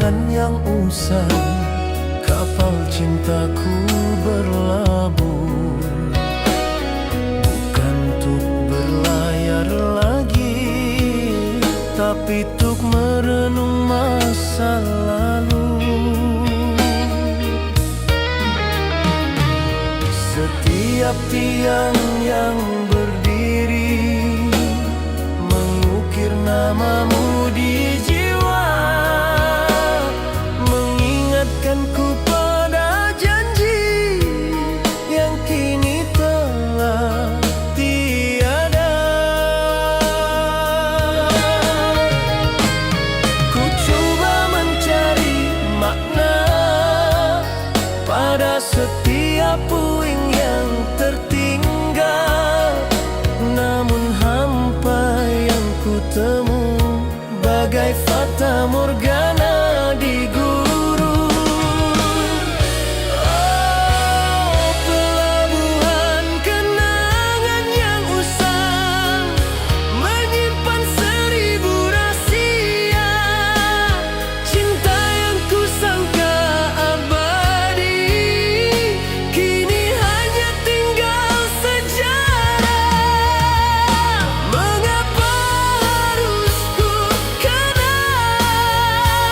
pelabuhan yang usang, kapal cintaku berlabuh. Bukan untuk berlayar lagi, tapi untuk merenung masa lalu. Setiap tiang yang berdiri mengukir namamu di jiwa, mengingatkanku pada janji yang kini telah tiada. Ku coba mencari makna pada setiap puing yang tertinggal, namun hampa yang ku temu bagai fata morgana di gurun. Oh, pelabuhan kenangan yang usang, menyimpan 1000 rahasia. Cinta yang ku sangka abadi, kini hanya tinggal sejarah. Mengapa harus ku kenang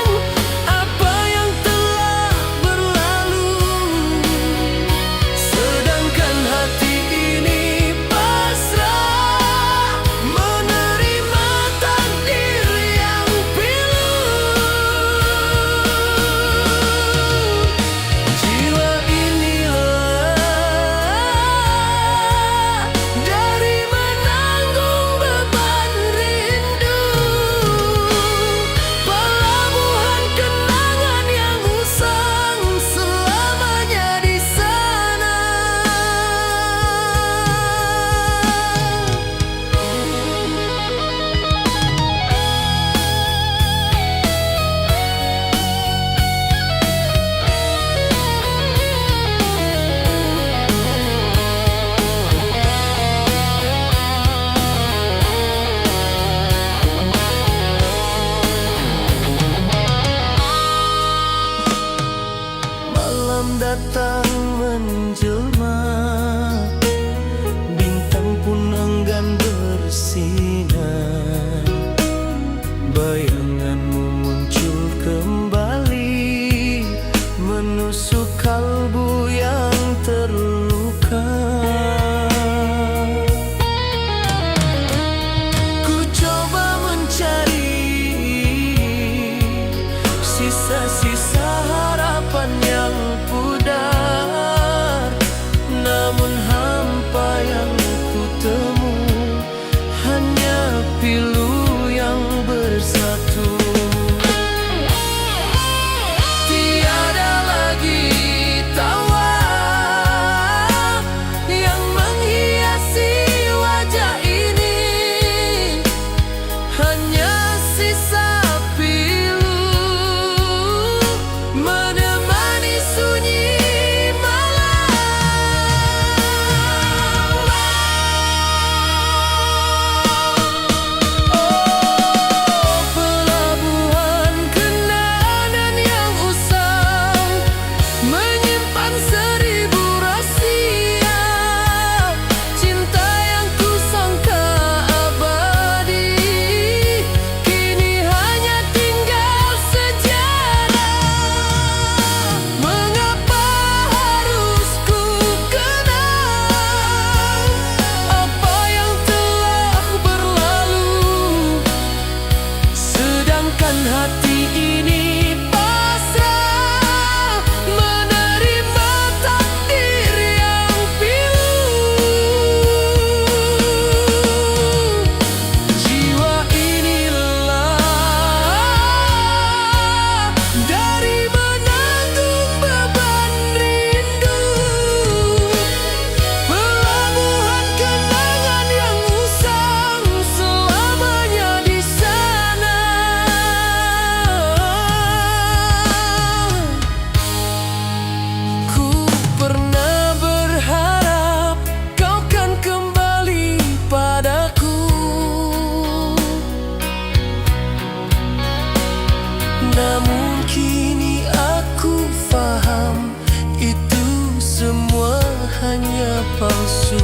palsu.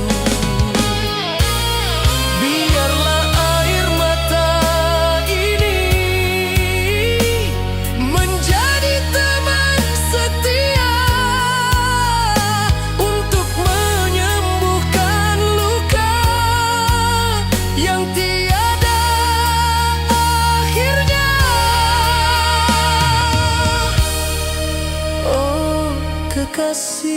Biarlah air mata ini menjadi teman setia untuk menyembuhkan luka yang tiada akhirnya. Oh kekasih,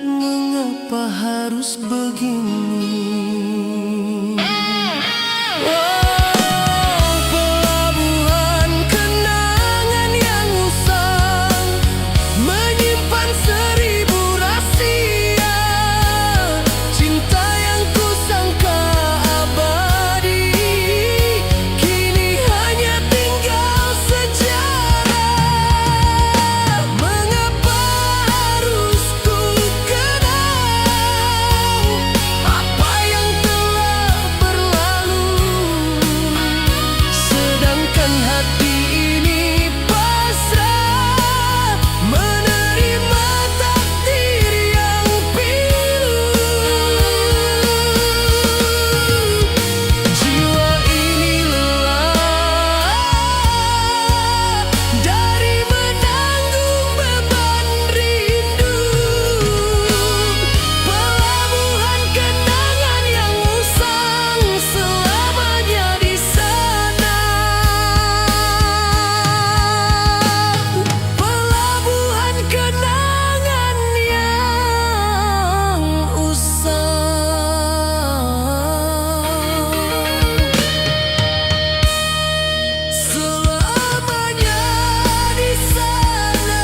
mengapa harus begini? Oh, pelabuhan kenangan yang usang menyimpan 1000 rahasia. Cinta yang kusangka abadi kini hanya tinggal sejarah. Mengapa harus ku kenang apa yang telah berlalu, sedangkan hati ini pasrah menerima takdir yang pilu. Jiwa ini lelah dari menanggung beban rindu. Pelabuhan kenangan yang usang selamanya di sana. Pelabuhan kenangan yang usang selamanya di sana.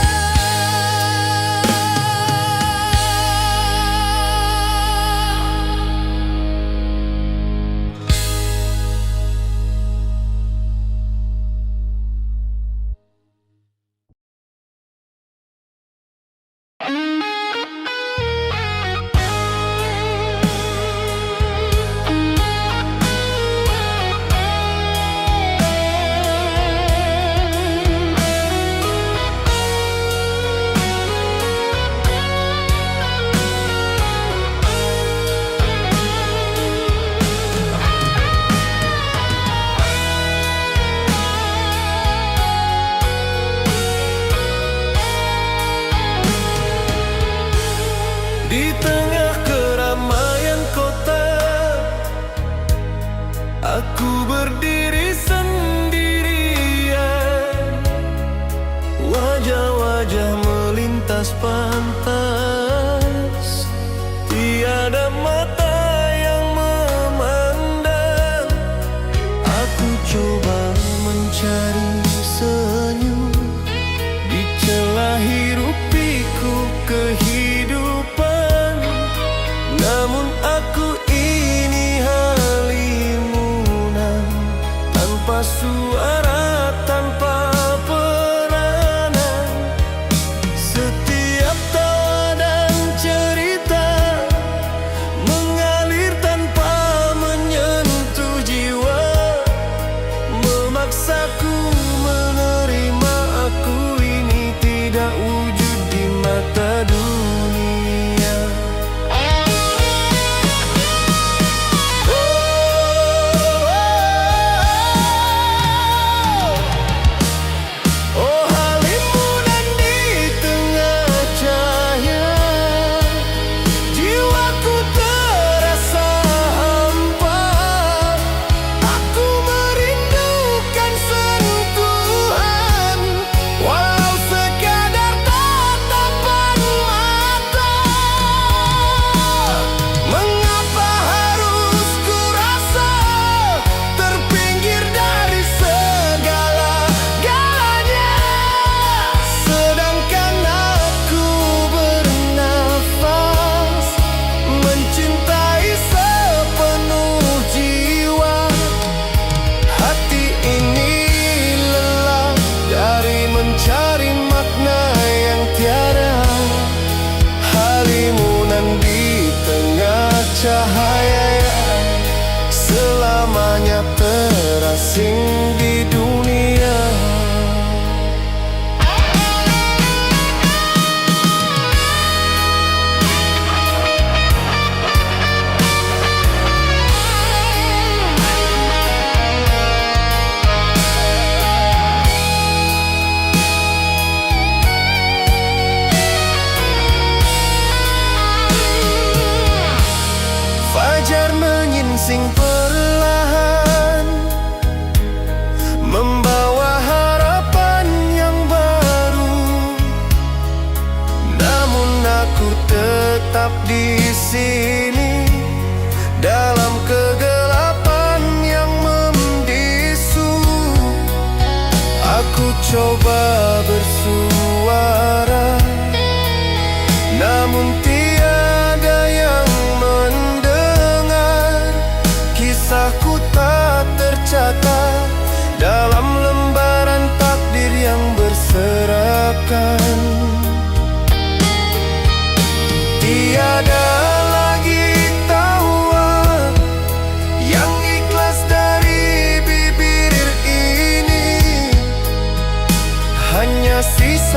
Di tengah keramaian kota, aku berdiri sendirian. Wajah-wajah melintas pantas, tiada mata yang memandang. Aku coba mencari senyum di celah hirup-pikuk kehidupan, namun aku ini halimunan, tanpa suara, tanpa peranan. Setiap tawa Aku tetap di sini dalam kegelapan yang membisu. Aku coba bersuara, namun tiada yang mendengar. Kisahku tak tercatat dalam lembaran takdir yang berserakan. Tiada lagi tawa yang ikhlas dari bibir ini, hanya sisa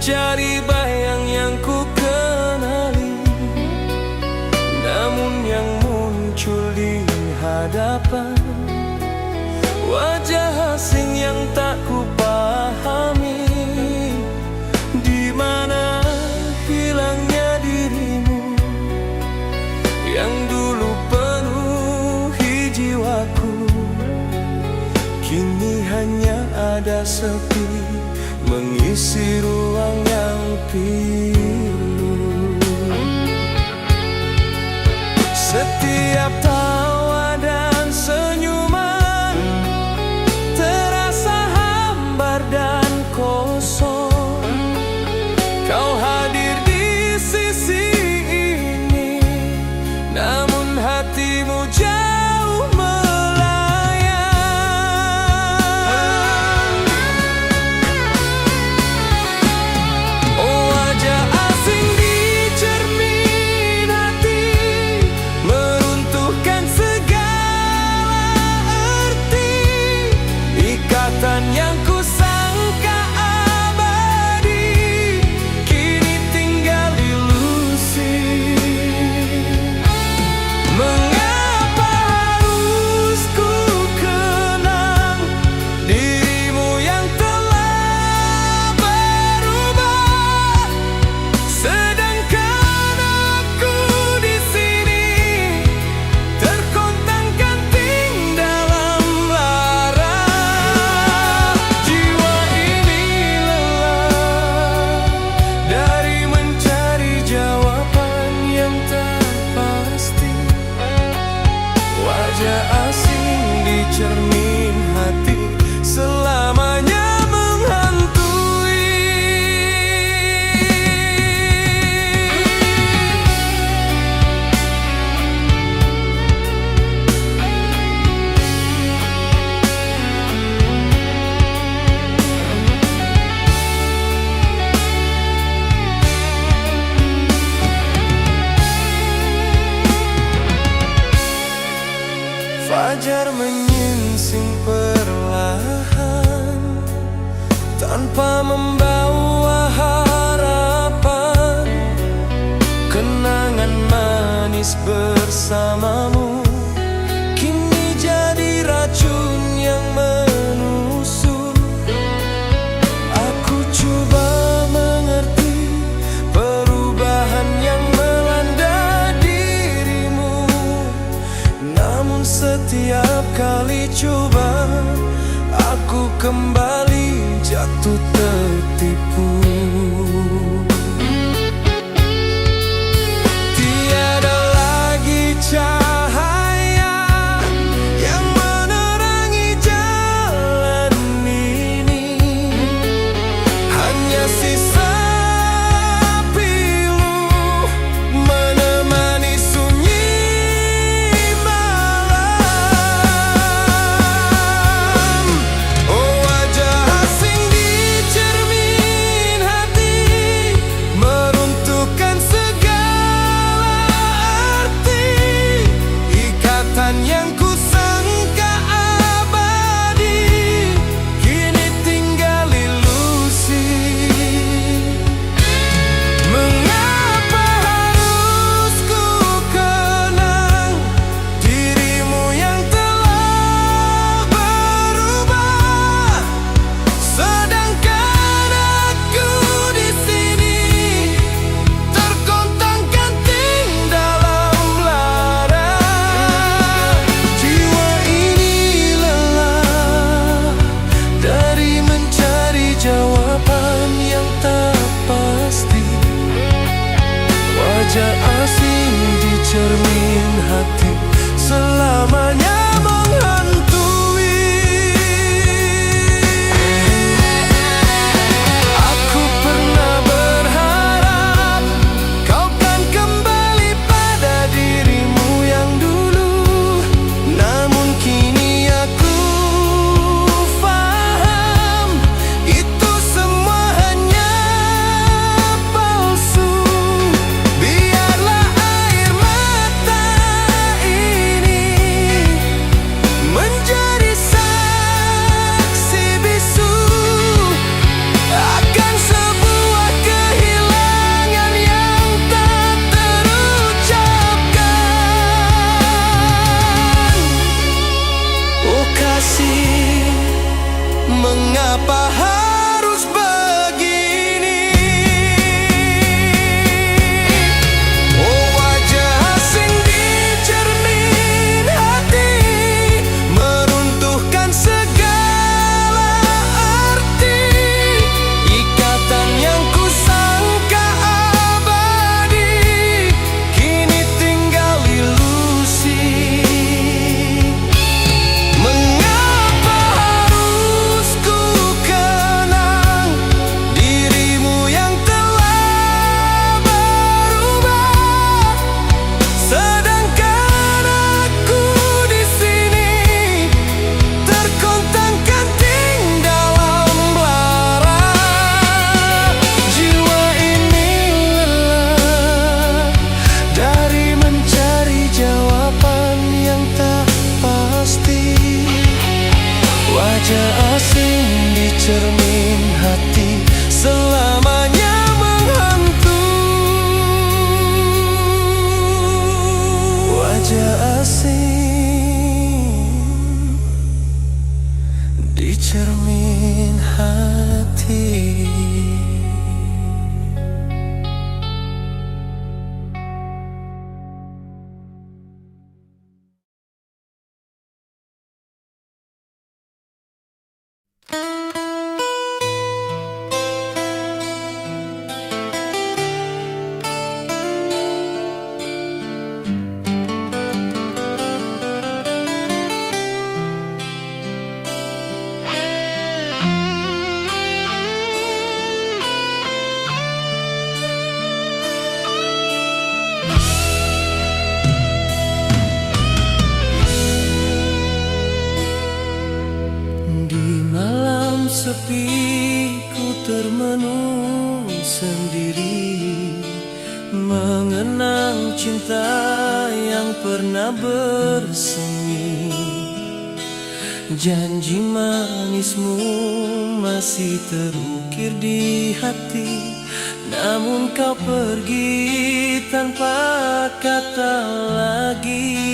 mencari bayang yang ku kenali, namun yang muncul di hadapan wajah asing yang tak ku pahami. Di mana hilangnya dirimu yang dulu penuhi jiwaku? Kini hanya ada sepi mengisi ruang yang pilu. Setiap tawa dan senyuman terasa hambar dan kosong. Kau hadir di sisi ini, namun hatimu jauh melayang. Oh, wajah asing di cermin hati, meruntuhkan segala arti. Ikatan yang kusangka abadi kini tinggal ilusi. Mengapa harus ku kenang dirimu yang telah berubah, sedangkan aku di sini terkontang-kanting dalam lara. Jiwa ini lelah dari mencari jawaban yang tak pasti. Wajah asing di cermin hati selamanya menghantui. Fajar menyingsing perlahan tanpa membawa harapan. Kenangan manis bersamamu kini jadi racun yang menusuk. Aku coba mengerti perubahan yang melanda dirimu, namun setiap kali coba aku kembali jatuh tertipu. Tiada lagi cahaya yang menerangi jalan ini, hanya sisa pilu menemani sunyi malam. Oh, wajah asing di cermin hati asing di cermin hati. Sepi ku termenung sendiri, mengenang cinta yang pernah bersemi. Janji manismu masih terukir di hati, namun kau pergi tanpa kata lagi.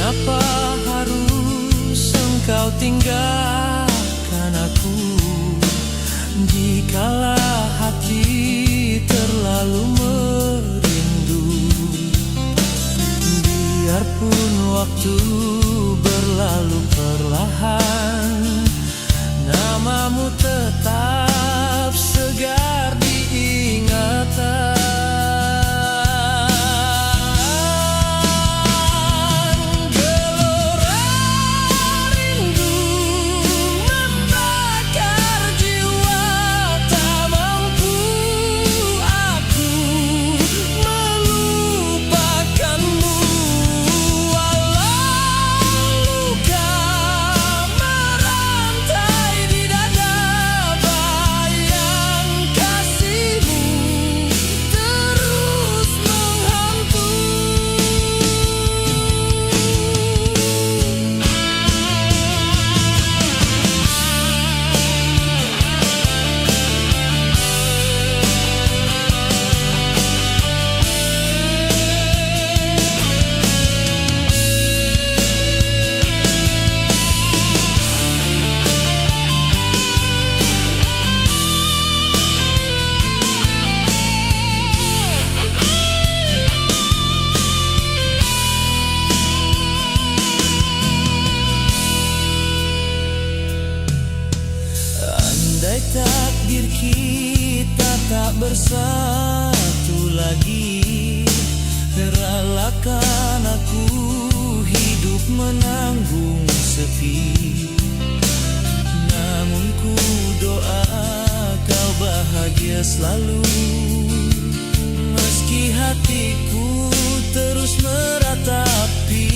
Mengapa harus engkau tinggalkan aku, jikalau hati terlalu merindu? Biarpun waktu berlalu perlahan, namamu tetap segar diingatan. Andai takdir kita tak bersatu lagi, relakan aku hidup menanggung sepi. Namun ku doa kau bahagia selalu, meski hatiku terus meratapi.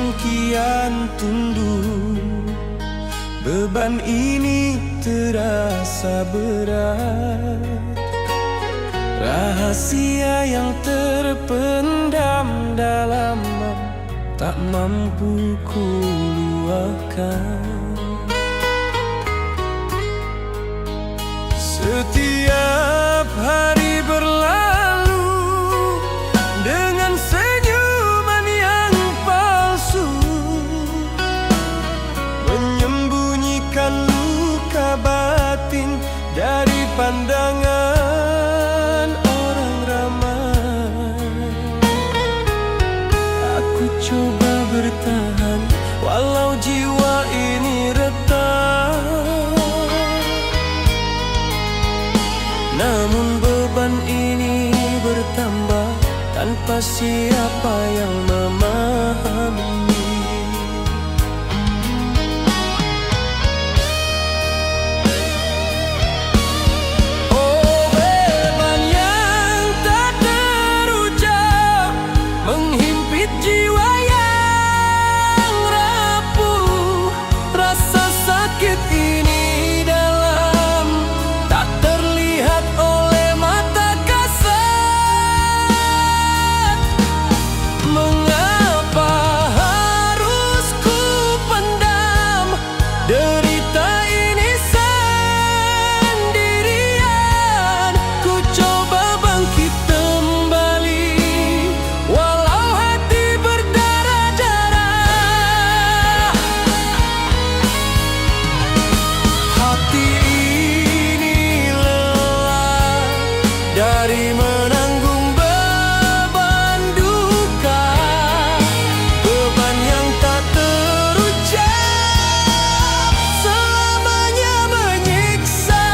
yang kian tunduk, beban ini terasa berat. Rahasia yang terpendam dalam tak mampu kuluahkan. Setiap hari berlalu dengan senyuman yang palsu, menyembunyikan luka batin dari pandangan orang ramai. Aku coba bertahan walau jiwa ini retak, namun beban ini bertambah tanpa siapa yang memahami. Oh, beban yang tak terucap menghimpit jiwa yang rapuh. Rasa sakit ini dalam tak terlihat oleh mata kasat. Mengapa harus ku pendam derita ini sendirian? Ku coba bangkit kembali walau hati berdarah-darah. Hati ini lelah dari menanggung beban duka, beban yang tak terucap selamanya menyiksa.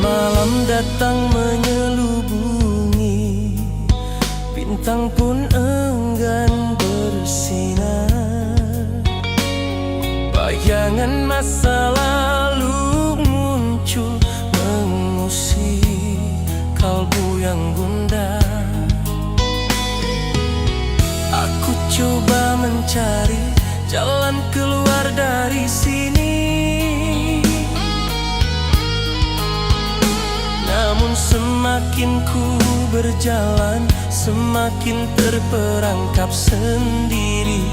Malam datang menyelubungi, bintang pun enggan bersinar. Bayangan masa lalu muncul mengusik kalbu yang gundah. Aku coba mencari jalan keluar dari sini, namun semakin ku berjalan semakin terperangkap sendiri.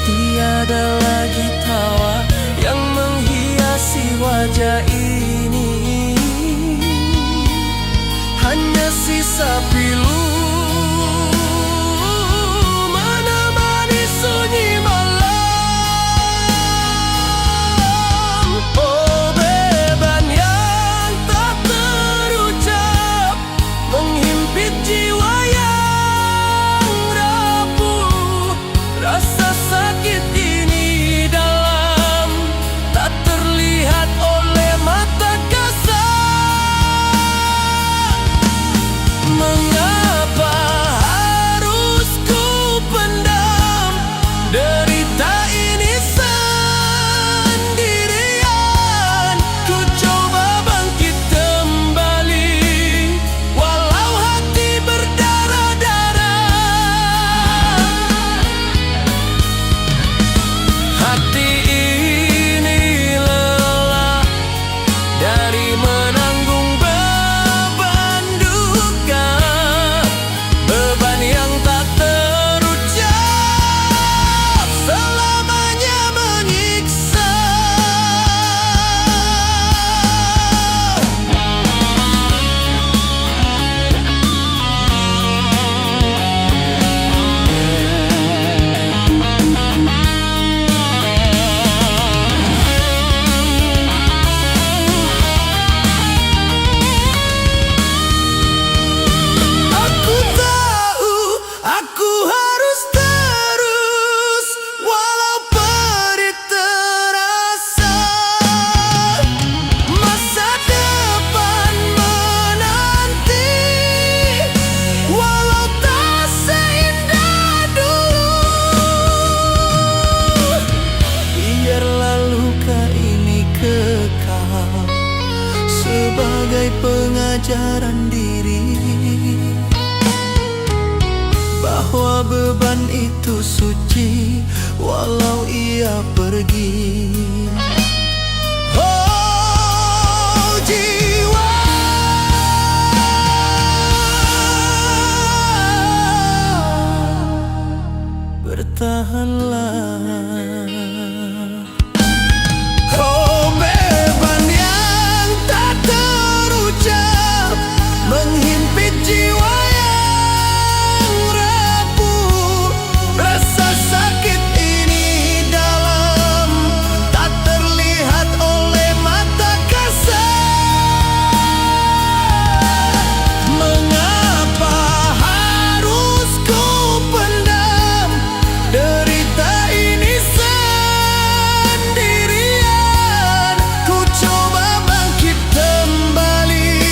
Tiada lagi tawa yang menghiasi wajah ini, hanya sisa pilu menemani sunyi malam. Oh, beban yang tak terucap menghimpit jiwa yang rapuh. Rasa sakit ini dalam tak terlihat oleh mata kasat. Mengapa kesadaran diri bahwa beban itu suci walau ia pergi. Oh jiwa, bertahanlah. Oh beban yang tak terucap menghimpit jiwa yang rapuh. Rasa sakit ini dalam, tak terlihat oleh mata kasar. Mengapa harus ku pendam derita ini sendirian? Ku coba bangkit kembali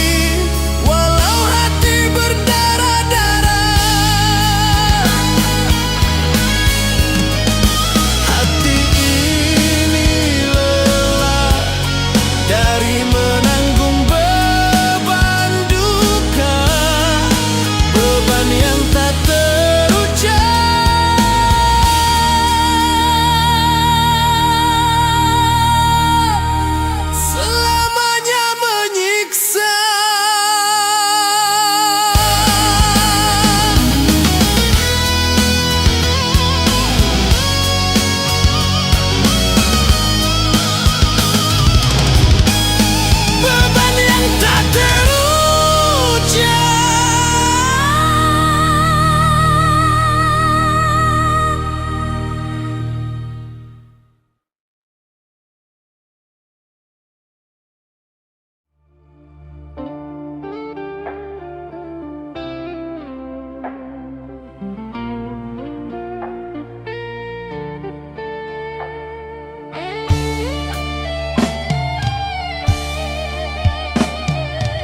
walau hati berdarah-darah. Hati ini lelah dari menanggung beban duka, beban yang tak terucap, selamanya menyiksa. Beban yang tak terucap.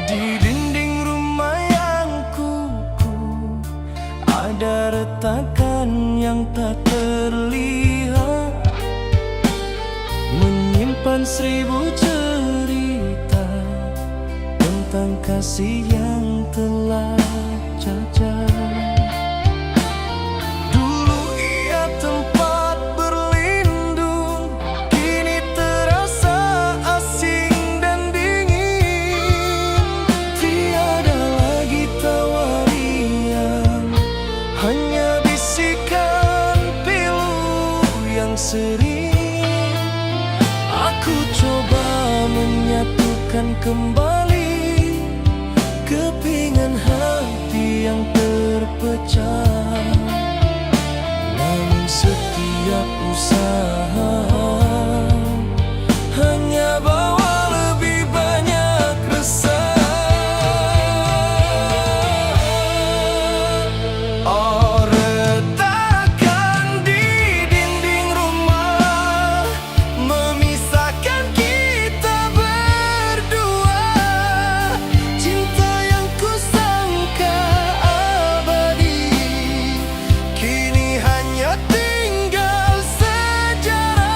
Di dinding rumah yang kukuh ada retakan yang tak terlihat, menyimpan 1000 cerita tentang kasih yang telah cacat. Dulu ia tempat berlindung, kini terasa asing dan dingin. Tiada lagi tawa riang, hanya bisikan pilu yang sering. Aku coba menyatukan kembali kepingan hati yang terpecah, namun setiap usaha hanya bawa lebih banyak resah. Oh retakan di dinding rumah memisahkan kita berdua. Cinta yang kusangka abadi kini hanya tinggal sejarah.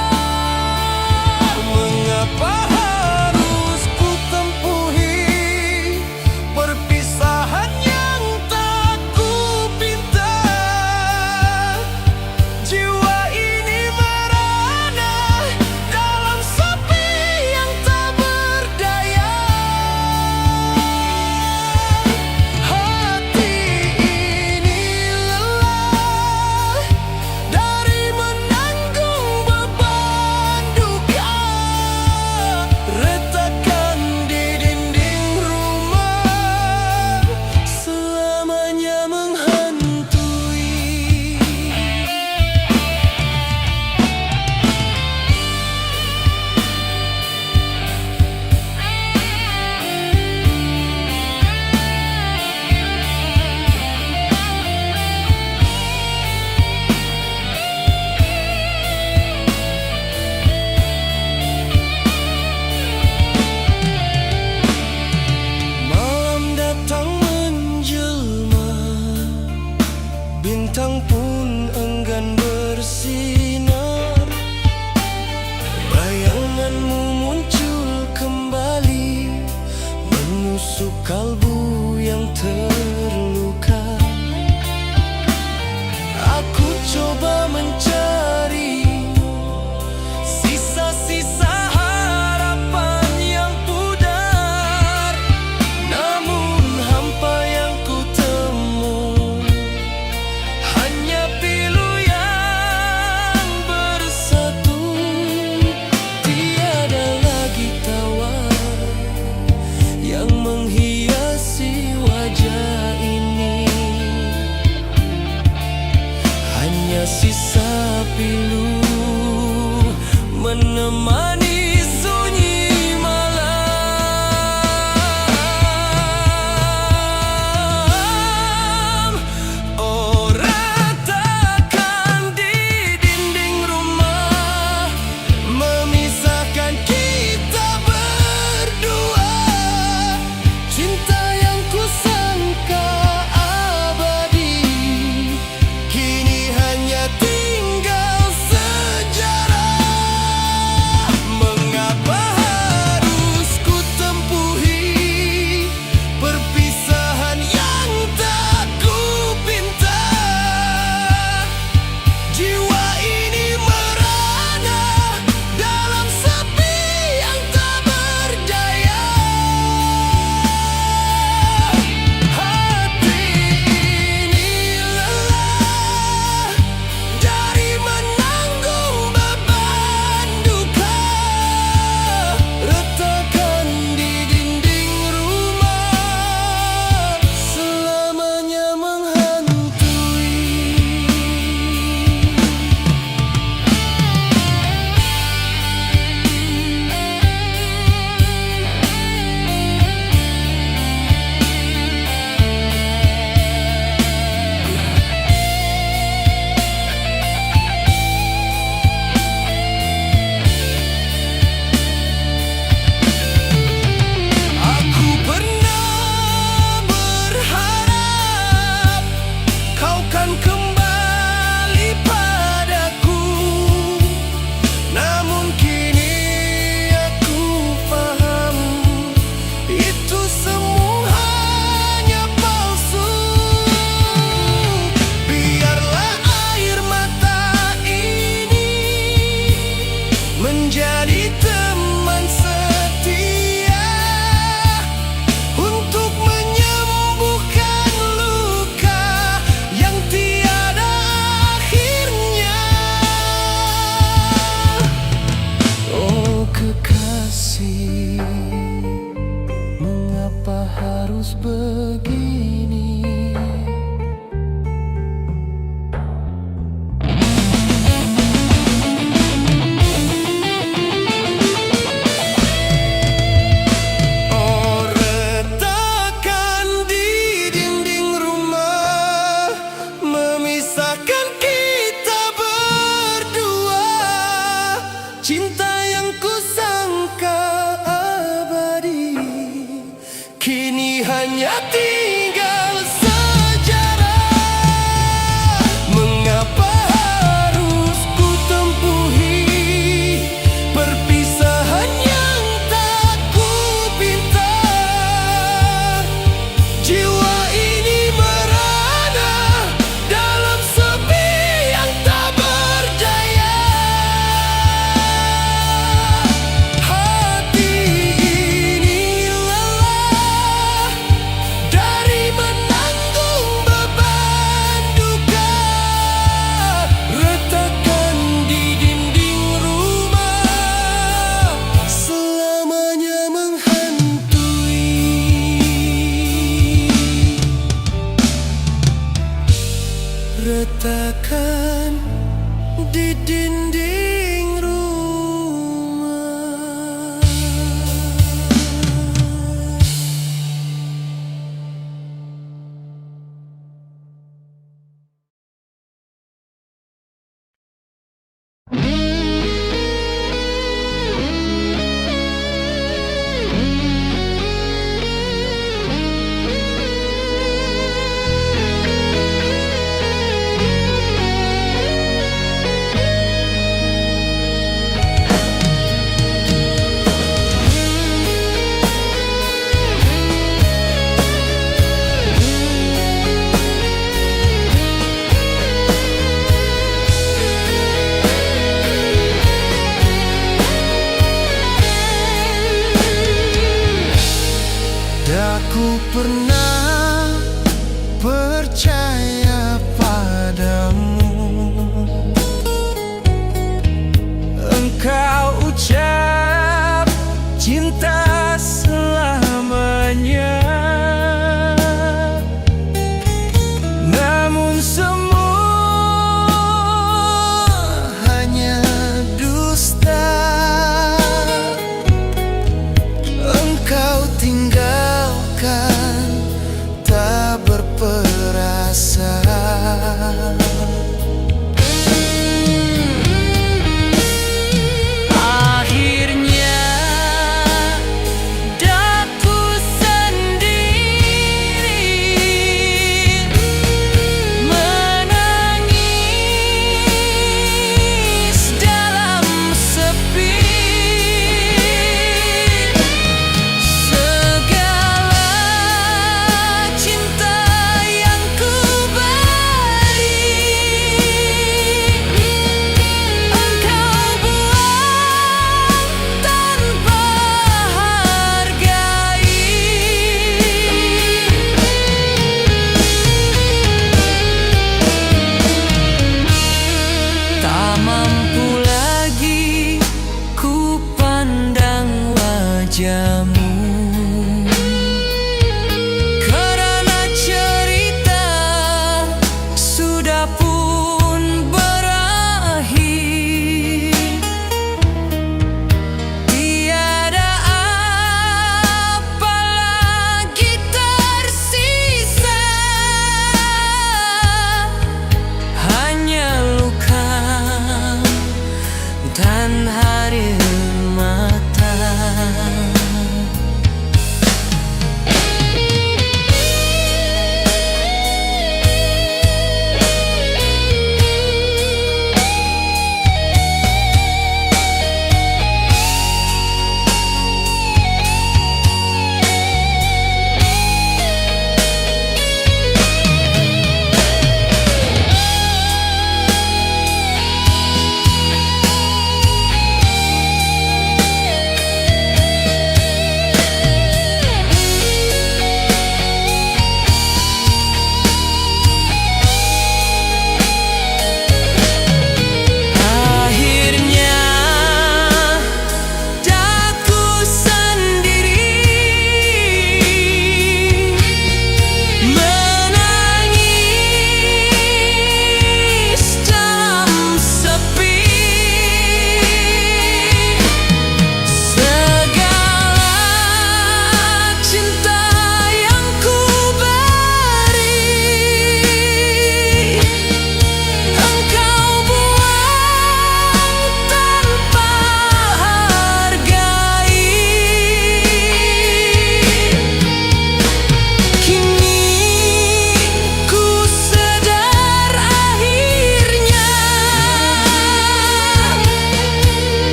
yang terluka. Aku coba mencari sisa-sisa harapan yang pudar, namun hampa yang ku temu hanya pilu yang bersatu. Tiada lagi tawa yang menghiasi wajah ini, hanya sisa pilu menemani sunyi malam. Oh, retakan di dinding rumah memisahkan kita berdua. Cinta yang kusangka abadi kini hanya tinggal sejarah. Mengapa harus ku tempuhi perpisahan yang tak ku pinta? Jiwa ini merana dalam sepi yang tak berdaya. Hati ini lelah dari menanggung beban duka. Retakan di dinding rumah selamanya menghantui. Aku pernah berharap kau kan kembali padaku, namun kini aku paham itu semua hanya palsu. Biarlah air mata ini menjadi teman setia untuk menyembuhkan luka yang tiada akhirnya. Oh kekasih, mengapa harus begini? Oh, retakan di dinding rumah memisahkan kita berdua. Cinta yang kusangka abadi kini hanya tinggal sejarah. Mengapa harus ku tempuhi perpisahan yang tak ku pinta? Jiwa ini merana dalam sepi yang tak berdaya. Hati ini lelah dari menanggung beban duka. Retakan di dinding rumah selamanya menghantui. Retakan di dinding rumah.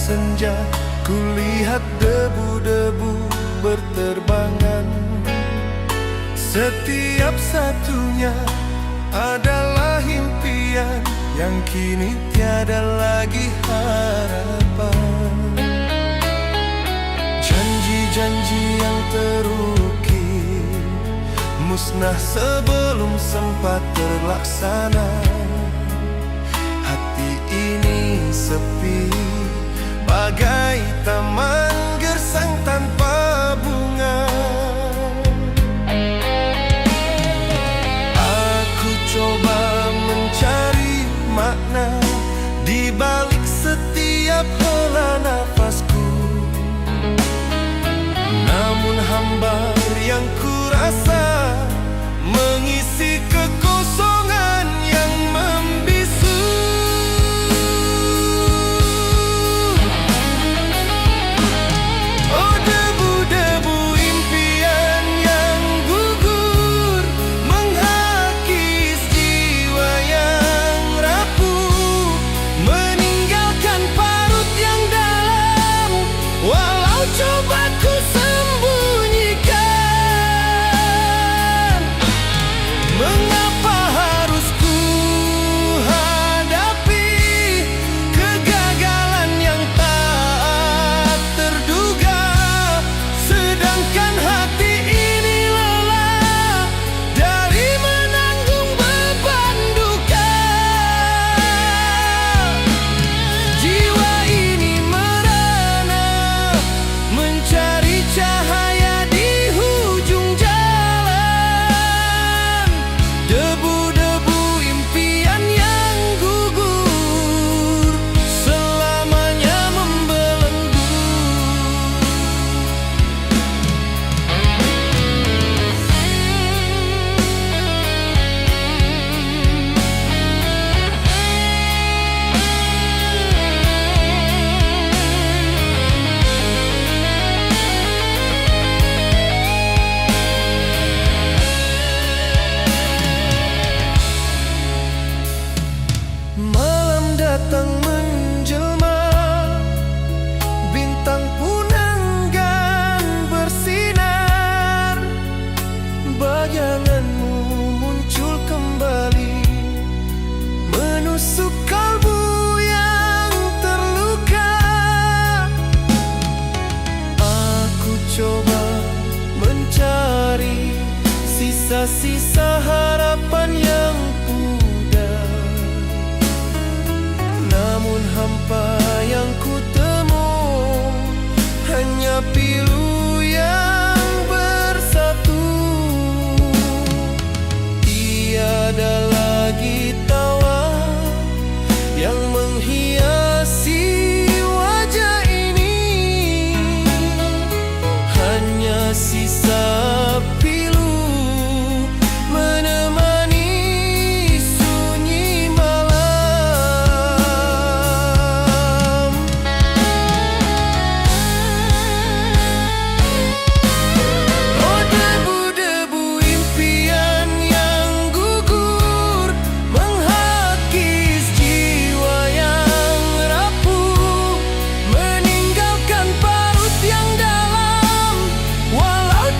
senja, kulihat debu-debu berterbangan. Setiap satunya adalah impian yang kini tiada lagi harapan. Janji-janji yang terukir musnah sebelum sempat terlaksana. Hati ini sepi, bagai taman gersang tanpa bunga. Aku coba mencari makna di balik setiap hela nafasku, namun hambar yang kurasa mengisi kekosongan yang membisu. Oh debu-debu impian yang gugur, menghakis jiwa yang rapuh, meninggalkan parut yang dalam. Walau coba ku sembunyikan, mengapa harus ku hadapi kegagalan yang tak terduga, sedangkan hati ini lelah dari menanggung beban duka. Jiwa ini merana mencari cahaya di hujung jalan. Debu-debu impian yang gugur, selamanya membelenggu. Malam datang menjelma, bintang pun enggan bersinar. Bayanganmu muncul kembali, menusuk kalbu yang terluka. Aku coba mencari sisa-sisa harapan yang pudar, namun hampa yang ku temu hanya pilu yang bersatu. Tiada lagi tawa yang menghiasi wajah ini, hanya sisa pilu menemani sunyi malam. Oh debu-debu impian yang gugur, menghakis jiwa yang rapuh, meninggalkan parut yang dalam. Walau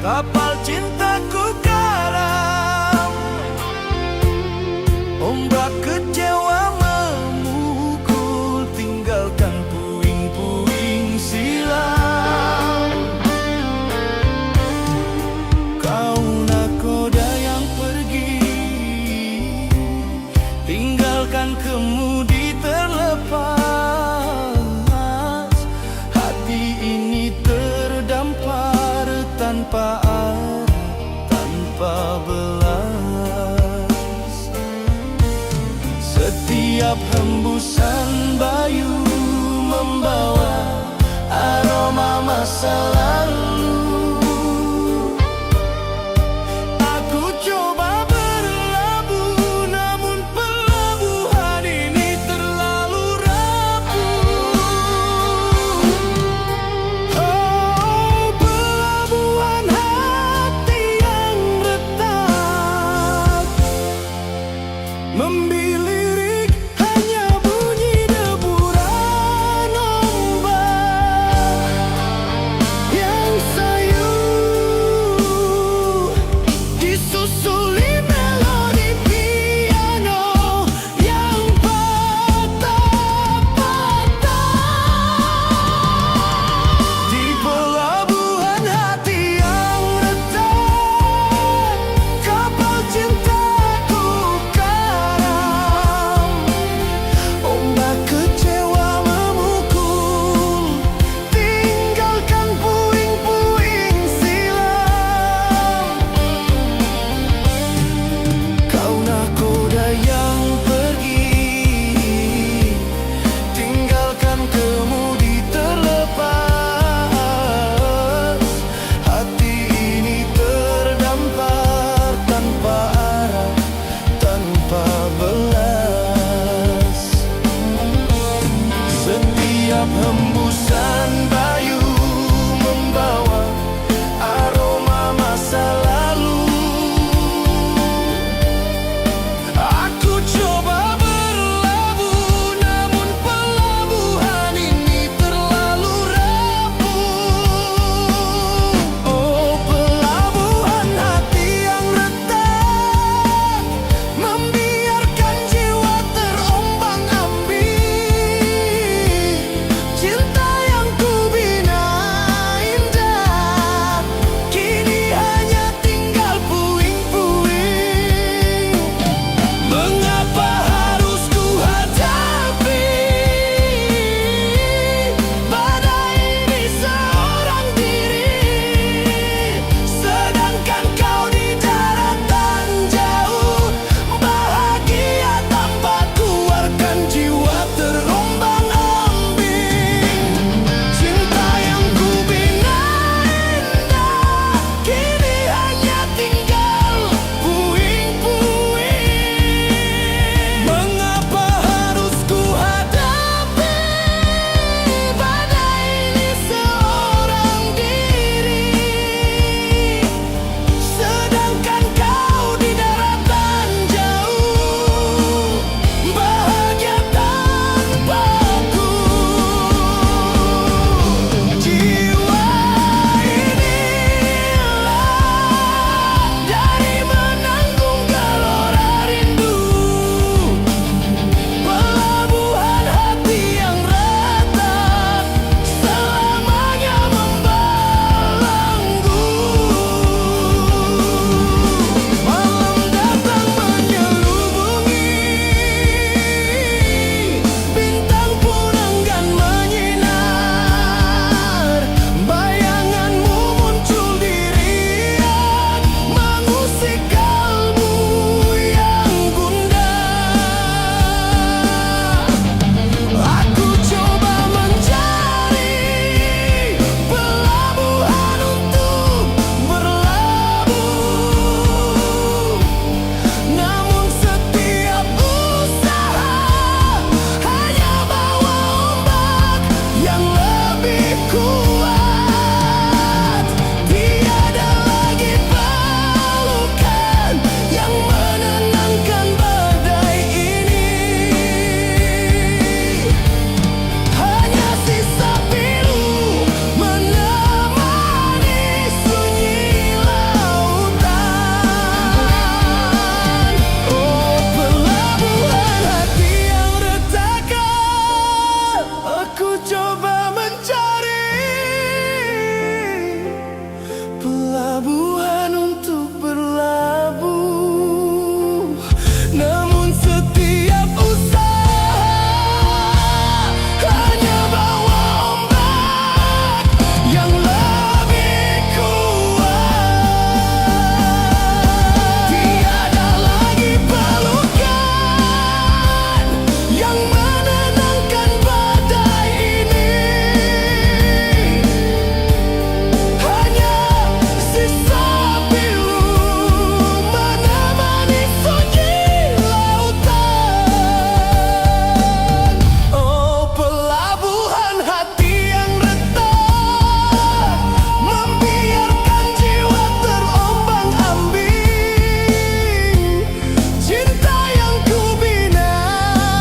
kapal cintaku karam. Ombak kecewa memukul, tinggalkan puing-puing silam. Kau nakoda yang pergi, tinggalkan kemudi terlepas. Hati ini terdampar tanpa arah, tanpa belas. Setiap hembusan bayu membawa aroma masa lalu. Aku coba berlabuh, namun pelabuhan ini terlalu rapuh. Oh, pelabuhan hati yang retak, membelirik hanya bunyi deburan ombak yang pelabuhan untuk berlabuh. Namun setiap usaha hanya bawa ombak yang lebih kuat. Tiada lagi pelukan yang menenangkan badai ini. Hanya sisa biru menemani sunyi lautan. Oh, pelabuhan hati yang retak, membiarkan jiwa terombang-ambing. Cinta yang kubina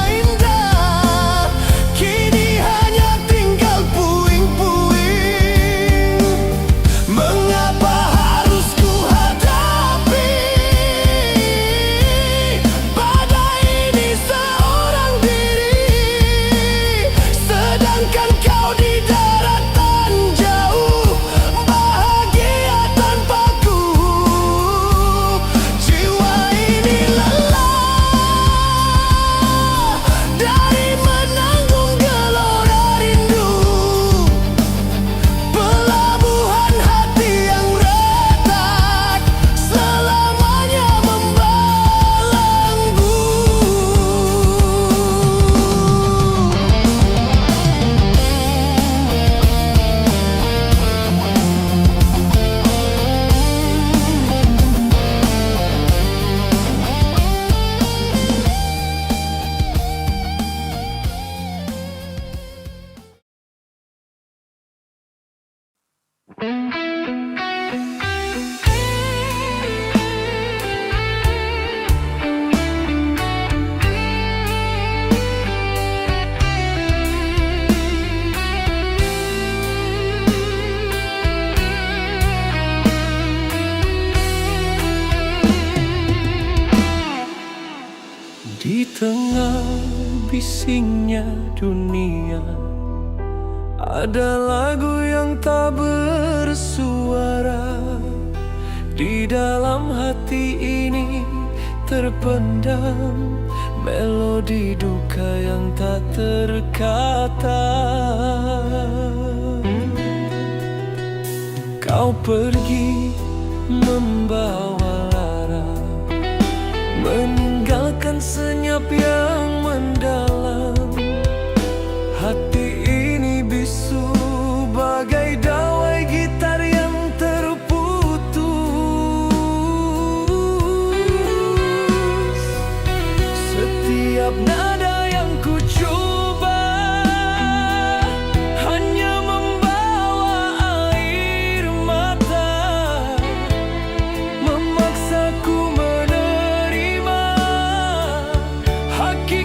indah, kini hanya tinggal puing-puing. Mengapa harus ku hadapi badai ini seorang diri, sedangkan kau di daratan jauh bahagia tanpaku. Jiwa ini lelah dari menanggung gelora rindu. Pelabuhan hati yang retak selamanya membelenggu. Di tengah bisingnya dunia, ada lagu yang tak bersuara. Di dalam hati ini terpendam melodi duka yang tak terkata. Kau pergi membawa lara, meninggalkan senyap yang mendalam. Hati ini bisu bagai dawai gitar yang terputus. Setiap nada yang ku coba hanya membawa air mata, memaksaku menerima. Haki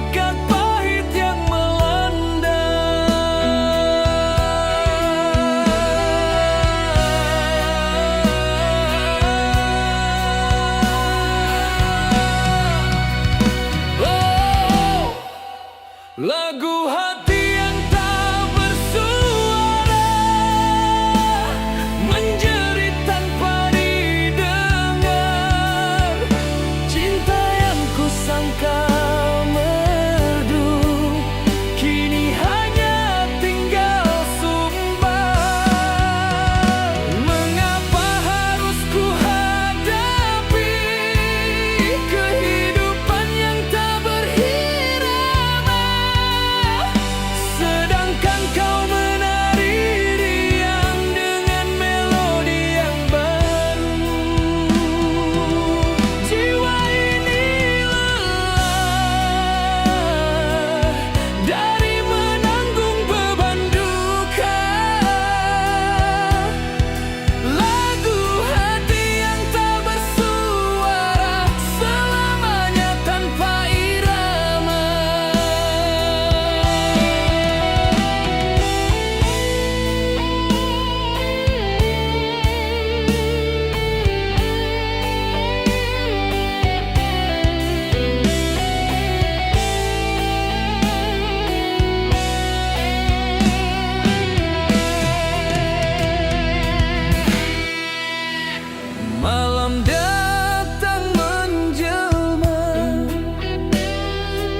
Malam datang menjelma,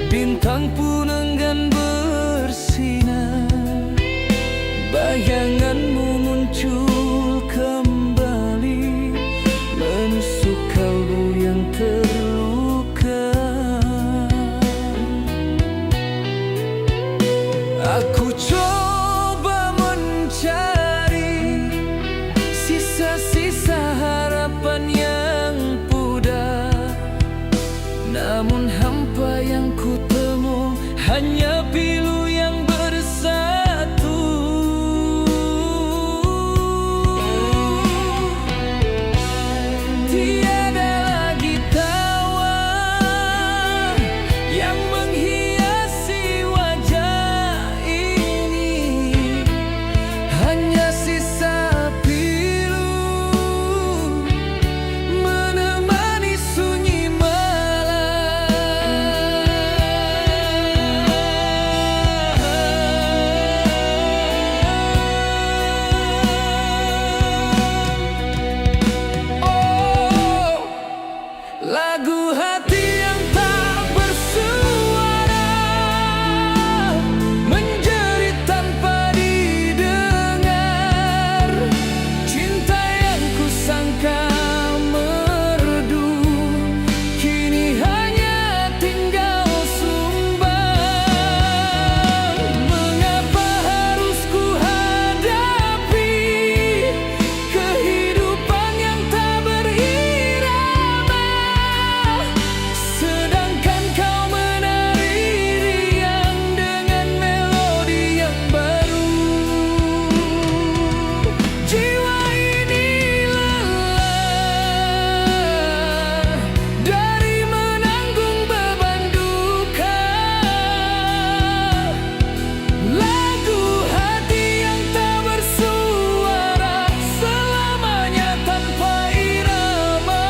bintang pun enggan bersinar. Bayanganmu muncul kembali, menusuk kalbu yang terluka. Aku coba mencari sisa-sisa harapan yang pudar, namun hampa yang ku temu hanya pilu yang bersatu. Tiada lagi tawa yang menghiasi wajah ini, hanya sisa pilu menemani sunyi malam. Oh, lagu hati yang tak bersuara, menjerit tanpa didengar. Cinta yang kusangka merdu, kini hanya tinggal sumbang. Mengapa harus ku hadapi kehidupan yang tak berirama, sedangkan kau menari riang dengan melodi yang baru. Jiwa ini lelah dari menanggung beban duka. Lagu hati yang tak bersuara, selamanya tanpa irama.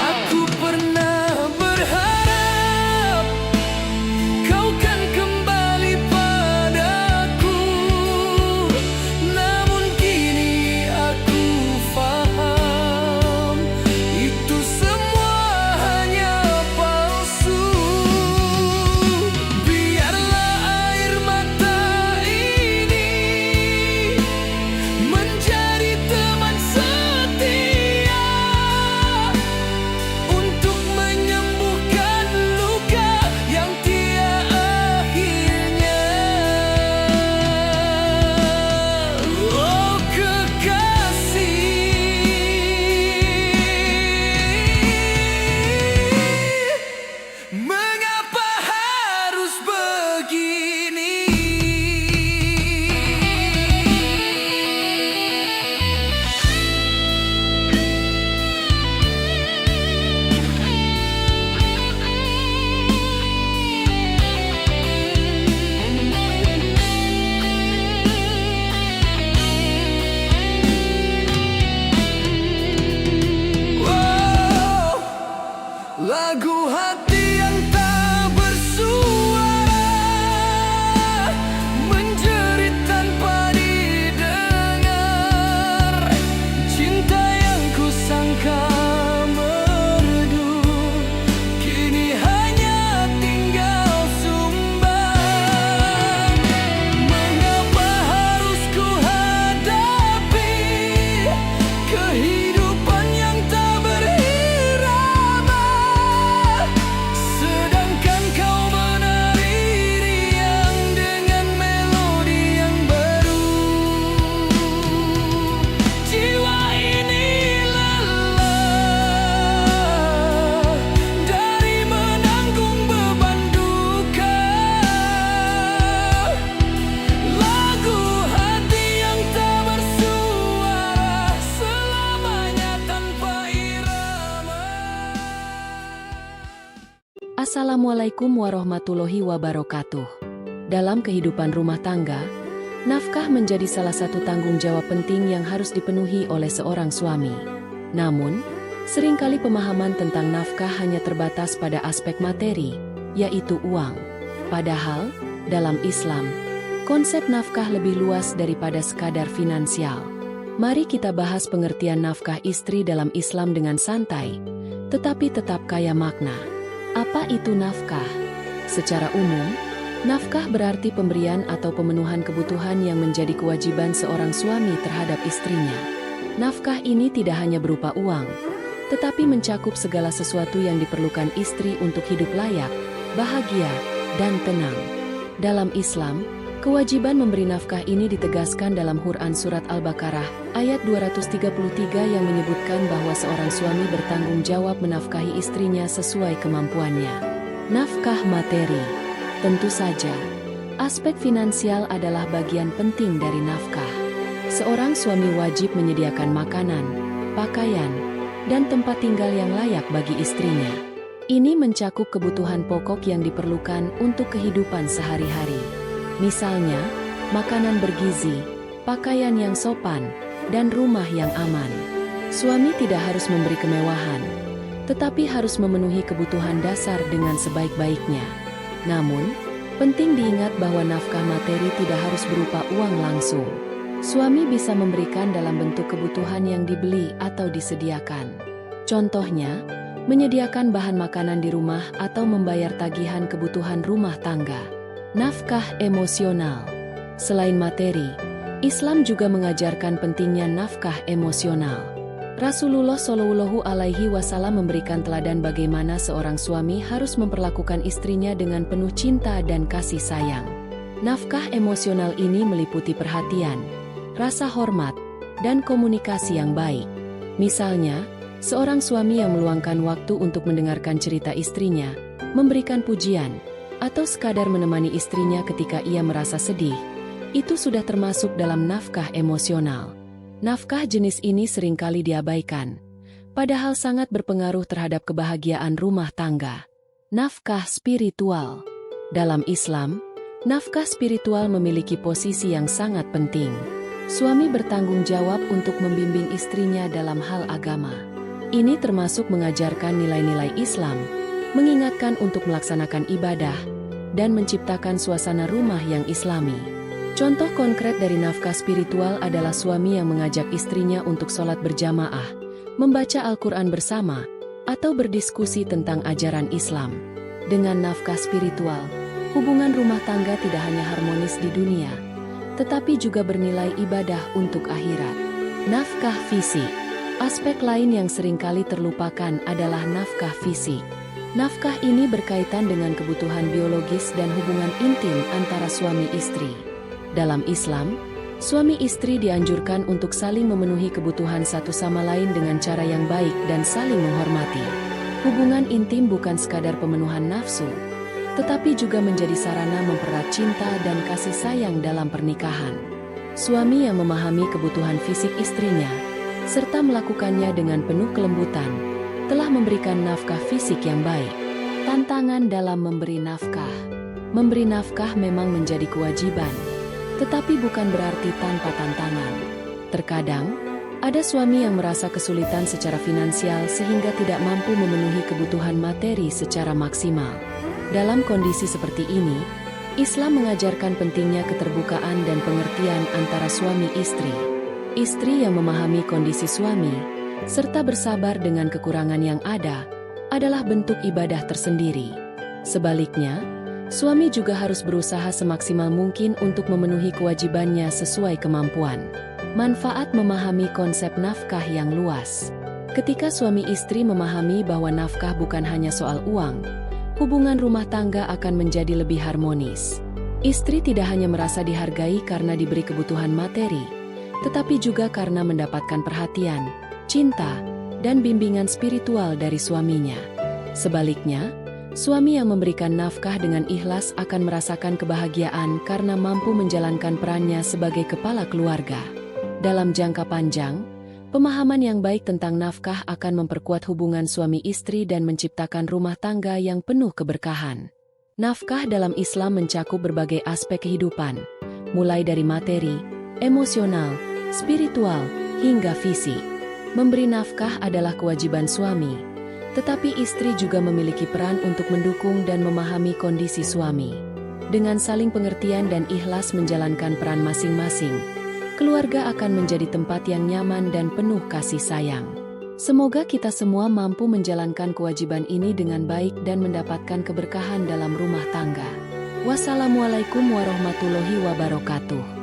Aku pernah berharap kau kan kembali padaku, namun kini aku faham itu semua hanya palsu. Biarlah air mata ini menjadi teman setia untuk menyembuhkan luka yang tiada akhirnya. Oh kekasih, mengapa harus begini? Oh, lagu hati yang tak bersuara, menjerit tanpa didengar. Cinta yang kusangka merdu, kini hanya tinggal sumbang. Mengapa harus ku hadapi kehidupan yang tak berirama, sedangkan kau menari riang dengan melodi yang baru. Jiwa ini lelah dari menanggung beban duka. Lagu hati yang tak bersuara, selamanya tanpa irama. Assalamualaikum warahmatullahi wabarakatuh. Dalam kehidupan rumah tangga, nafkah menjadi salah satu tanggung jawab penting yang harus dipenuhi oleh seorang suami. Namun, seringkali pemahaman tentang nafkah hanya terbatas pada aspek materi, yaitu uang. Padahal, dalam Islam, konsep nafkah lebih luas daripada sekadar finansial. Mari kita bahas pengertian nafkah istri dalam Islam dengan santai, tetapi tetap kaya makna. Apa itu nafkah? Secara umum, nafkah berarti pemberian atau pemenuhan kebutuhan yang menjadi kewajiban seorang suami terhadap istrinya. Nafkah ini tidak hanya berupa uang, tetapi mencakup segala sesuatu yang diperlukan istri untuk hidup layak, bahagia, dan tenang. Dalam Islam, kewajiban memberi nafkah ini ditegaskan dalam Quran Surat Al-Baqarah, ayat 233 yang menyebutkan bahwa seorang suami bertanggung jawab menafkahi istrinya sesuai kemampuannya. Nafkah materi. Tentu saja, aspek finansial adalah bagian penting dari nafkah. Seorang suami wajib menyediakan makanan, pakaian, dan tempat tinggal yang layak bagi istrinya. Ini mencakup kebutuhan pokok yang diperlukan untuk kehidupan sehari-hari. Misalnya, makanan bergizi, pakaian yang sopan, dan rumah yang aman. Suami tidak harus memberi kemewahan, tetapi harus memenuhi kebutuhan dasar dengan sebaik-baiknya. Namun, penting diingat bahwa nafkah materi tidak harus berupa uang langsung. Suami bisa memberikan dalam bentuk kebutuhan yang dibeli atau disediakan. Contohnya, menyediakan bahan makanan di rumah atau membayar tagihan kebutuhan rumah tangga. Nafkah emosional. Selain materi, Islam juga mengajarkan pentingnya nafkah emosional. Rasulullah Shallallahu Alaihi Wasallam memberikan teladan bagaimana seorang suami harus memperlakukan istrinya dengan penuh cinta dan kasih sayang. Nafkah emosional ini meliputi perhatian, rasa hormat, dan komunikasi yang baik. Misalnya, seorang suami yang meluangkan waktu untuk mendengarkan cerita istrinya, memberikan pujian, atau sekadar menemani istrinya ketika ia merasa sedih, itu sudah termasuk dalam nafkah emosional. Nafkah jenis ini seringkali diabaikan, padahal sangat berpengaruh terhadap kebahagiaan rumah tangga. Nafkah spiritual. Dalam Islam, nafkah spiritual memiliki posisi yang sangat penting. Suami bertanggung jawab untuk membimbing istrinya dalam hal agama. Ini termasuk mengajarkan nilai-nilai Islam, mengingatkan untuk melaksanakan ibadah, dan menciptakan suasana rumah yang islami. Contoh konkret dari nafkah spiritual adalah suami yang mengajak istrinya untuk sholat berjamaah, membaca Al-Quran bersama, atau berdiskusi tentang ajaran Islam. Dengan nafkah spiritual, hubungan rumah tangga tidak hanya harmonis di dunia, tetapi juga bernilai ibadah untuk akhirat. Nafkah fisik. Aspek lain yang seringkali terlupakan adalah nafkah fisik. Nafkah ini berkaitan dengan kebutuhan biologis dan hubungan intim antara suami istri. Dalam Islam, suami istri dianjurkan untuk saling memenuhi kebutuhan satu sama lain dengan cara yang baik dan saling menghormati. Hubungan intim bukan sekadar pemenuhan nafsu, tetapi juga menjadi sarana mempererat cinta dan kasih sayang dalam pernikahan. Suami yang memahami kebutuhan fisik istrinya, serta melakukannya dengan penuh kelembutan, telah memberikan nafkah fisik yang baik. Tantangan dalam memberi nafkah. Memberi nafkah memang menjadi kewajiban, tetapi bukan berarti tanpa tantangan. Terkadang, ada suami yang merasa kesulitan secara finansial sehingga tidak mampu memenuhi kebutuhan materi secara maksimal. Dalam kondisi seperti ini, Islam mengajarkan pentingnya keterbukaan dan pengertian antara suami istri. Istri yang memahami kondisi suami, serta bersabar dengan kekurangan yang ada, adalah bentuk ibadah tersendiri. Sebaliknya, suami juga harus berusaha semaksimal mungkin untuk memenuhi kewajibannya sesuai kemampuan. Manfaat memahami konsep nafkah yang luas. Ketika suami istri memahami bahwa nafkah bukan hanya soal uang, hubungan rumah tangga akan menjadi lebih harmonis. Istri tidak hanya merasa dihargai karena diberi kebutuhan materi, tetapi juga karena mendapatkan perhatian, cinta, dan bimbingan spiritual dari suaminya. Sebaliknya, suami yang memberikan nafkah dengan ikhlas akan merasakan kebahagiaan karena mampu menjalankan perannya sebagai kepala keluarga. Dalam jangka panjang, pemahaman yang baik tentang nafkah akan memperkuat hubungan suami istri dan menciptakan rumah tangga yang penuh keberkahan. Nafkah dalam Islam mencakup berbagai aspek kehidupan, mulai dari materi, emosional, spiritual, hingga fisik. Memberi nafkah adalah kewajiban suami, tetapi istri juga memiliki peran untuk mendukung dan memahami kondisi suami. Dengan saling pengertian dan ikhlas menjalankan peran masing-masing, keluarga akan menjadi tempat yang nyaman dan penuh kasih sayang. Semoga kita semua mampu menjalankan kewajiban ini dengan baik dan mendapatkan keberkahan dalam rumah tangga. Wassalamualaikum warahmatullahi wabarakatuh.